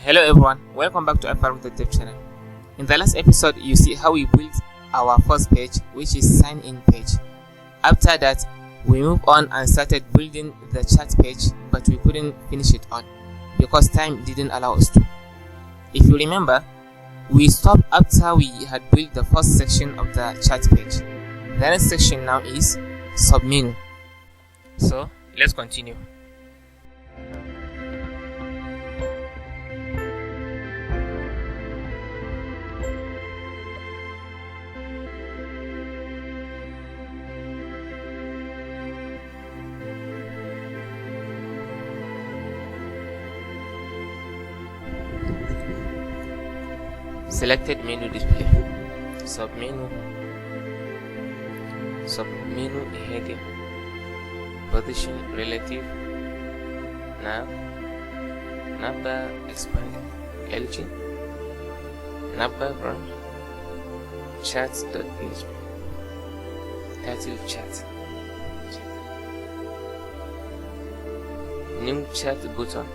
Hello everyone, welcome back to iFarouq the dev channel. In the last episode, you see how we built our first page, which is sign in page. After that, we moved on and started building the chat page, but we couldn't finish it all because time didn't allow us to. If you remember, we stopped after we had built the first section of the chat page. The next section now is SubMenu. So let's continue. Selected menu display, submenu heading, position relative, navbar expand, LG, navbar branch, chat.php, title chat, new chat button.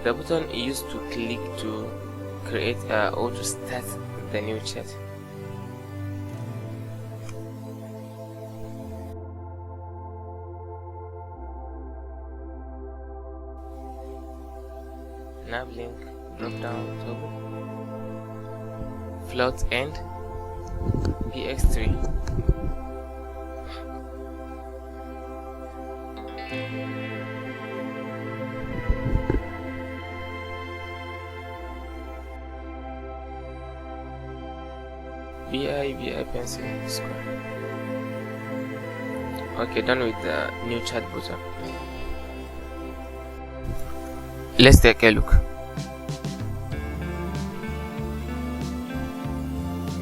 The button is used to click to create or to start the new chat. Nav link drop down toggle, float end, px3, bi pencil square. Okay, done with the new chat button. Let's take a look.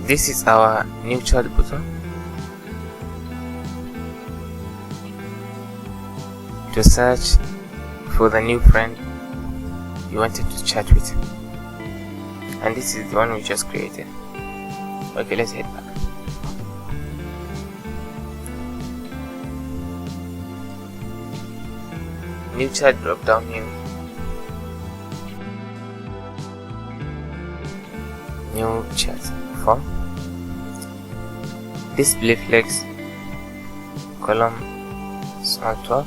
This is our new chat button. To search for the new friend you wanted to chat with, and this is the one we just created. Okay, let's head back. New chat drop down here. New chat form. Display flex. Column on top.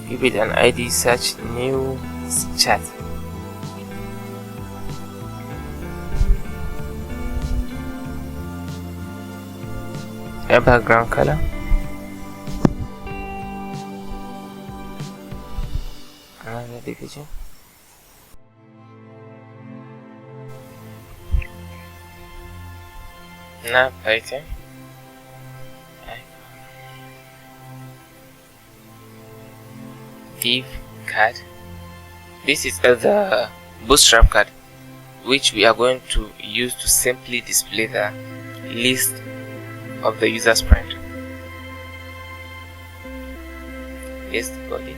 Give it an ID. Search new chat. A background color, another division, nav item, div card. This is the bootstrap card, which we are going to use to simply display the list of the user's friend. List body,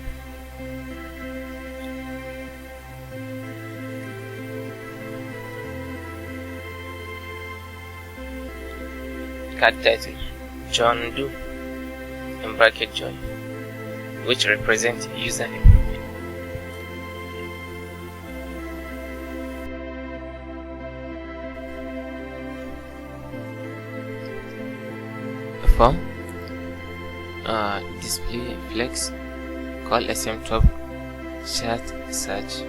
card title, John Doe in bracket John, which represents username. Form, display flex, call sm top, chat search.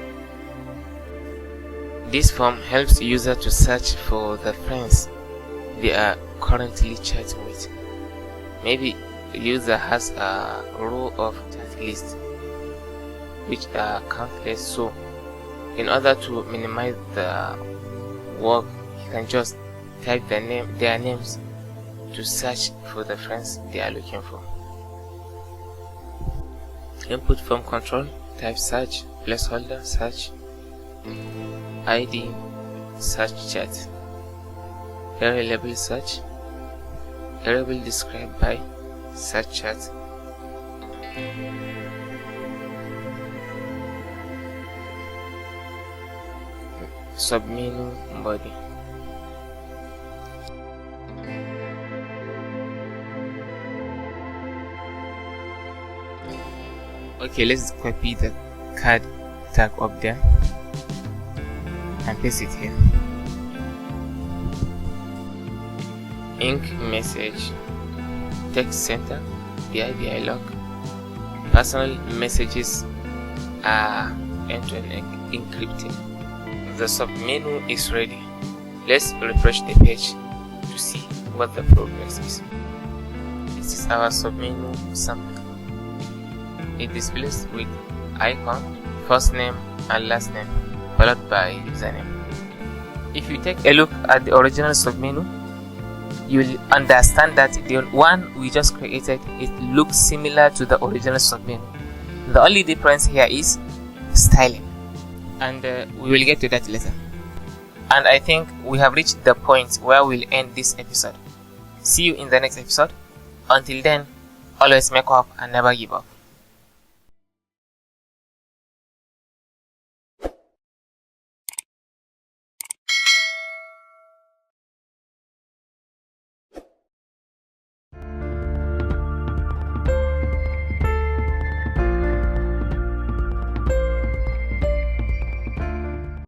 This form helps user to search for the friends they are currently chatting with. Maybe the user has a row of chat lists which are countless, so in order to minimize the work, you can just type their names to search for the friends they are looking for. Input form control, type search, placeholder search, ID search chat, area label search, variable described by search chat, submenu body. Okay, let's copy the card tag up there and paste it here. Ink message, text center, BI lock. Personal messages are end-to-end encrypted. The submenu is ready. Let's refresh the page to see what the progress is. This is our submenu sample. It displays with icon, first name and last name, followed by username. If you take a look at the original submenu, you will understand that the one we just created, it looks similar to the original submenu. The only difference here is styling, and we will get to that later. And I think we have reached the point where we'll end this episode. See you in the next episode. Until then, always make up and never give up.